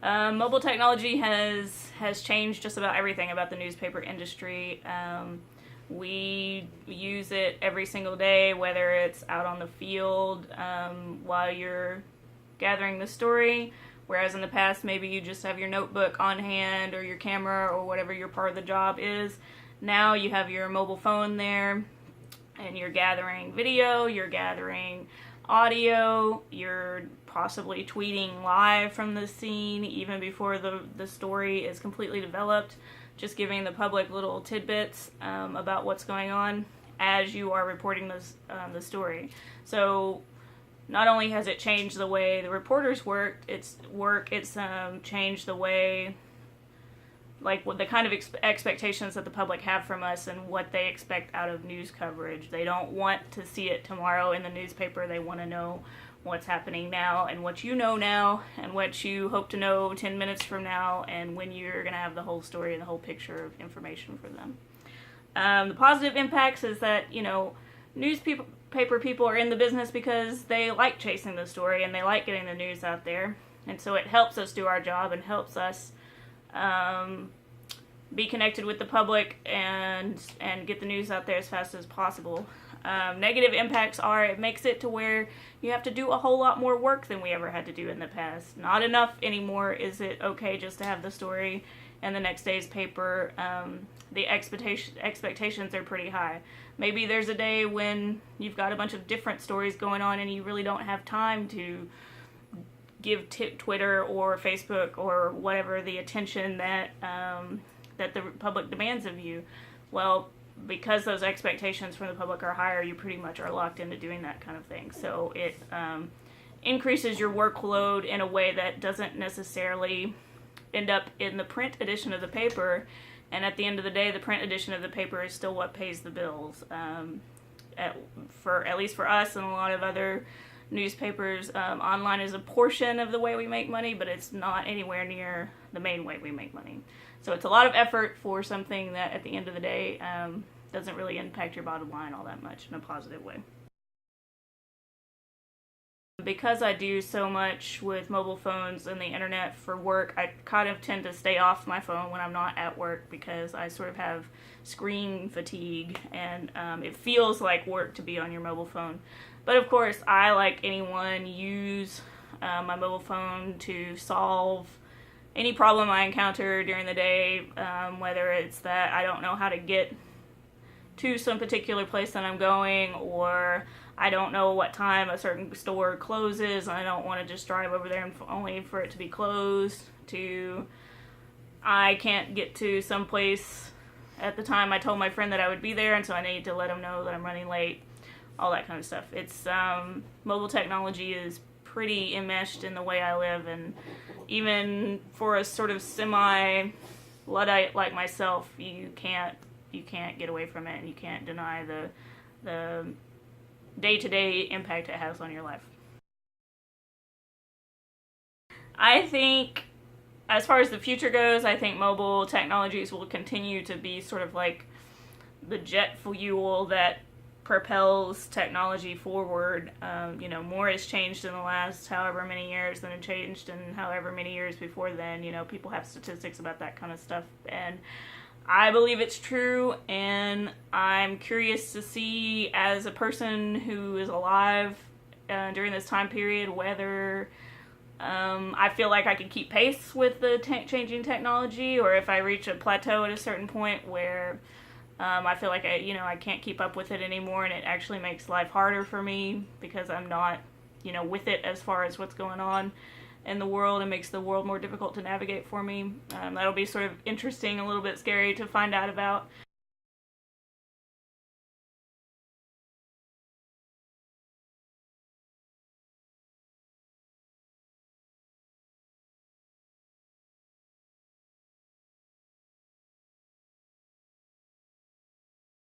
Mobile technology has changed just about everything about the newspaper industry. We use it every single day, whether it's out on the field while you're gathering the story, whereas in the past maybe you just have your notebook on hand or your camera or whatever your part of the job is. Now you have your mobile phone there and you're gathering video, you're gathering audio, you're possibly tweeting live from the scene even before the story is completely developed, just giving the public little tidbits about what's going on as you are reporting the story. So not only has it changed the way the reporters it's changed the way, like, what the kind of expectations that the public have from us and what they expect out of news coverage. They don't want to see it tomorrow in the newspaper. They want to know what's happening now and what you know now and what you hope to know 10 minutes from now and when you're going to have the whole story and the whole picture of information for them. The positive impacts is that, newspaper people are in the business because they like chasing the story and they like getting the news out there. And so it helps us do our job and helps us be connected with the public and get the news out there as fast as possible. Negative impacts are it makes it to where you have to do a whole lot more work than we ever had to do in the past. Not enough anymore is it okay just to have the story and the next day's paper. The expectations are pretty high. Maybe there's a day when you've got a bunch of different stories going on and you really don't have time to give Twitter or Facebook or whatever the attention that that the public demands of you. Well, because those expectations from the public are higher, you pretty much are locked into doing that kind of thing. So it increases your workload in a way that doesn't necessarily end up in the print edition of the paper. And at the end of the day, the print edition of the paper is still what pays the bills. At least for us and a lot of other newspapers, online is a portion of the way we make money, but it's not anywhere near the main way we make money. So it's a lot of effort for something that at the end of the day doesn't really impact your bottom line all that much in a positive way. Because I do so much with mobile phones and the internet for work, I kind of tend to stay off my phone when I'm not at work because I sort of have screen fatigue and it feels like work to be on your mobile phone. But of course, I, like anyone, use my mobile phone to solve any problem I encounter during the day, whether it's that I don't know how to get to some particular place that I'm going, or I don't know what time a certain store closes and I don't want to just drive over there and only for it to be closed, to I can't get to some place at the time I told my friend that I would be there, and so I need to let him know that I'm running late, all that kind of stuff. It's mobile technology is pretty enmeshed in the way I live, and even for a sort of semi-Luddite like myself, you can't get away from it, and you can't deny the day-to-day impact it has on your life. I think, as far as the future goes, I think mobile technologies will continue to be sort of like the jet fuel that propels technology forward. More has changed in the last however many years than it changed in however many years before then. People have statistics about that kind of stuff, and I believe it's true, and I'm curious to see, as a person who is alive during this time period, whether I feel like I can keep pace with the changing technology, or if I reach a plateau at a certain point where I feel like I can't keep up with it anymore, and it actually makes life harder for me because I'm not, with it as far as what's going on in the world, and makes the world more difficult to navigate for me. That'll be sort of interesting, a little bit scary to find out about.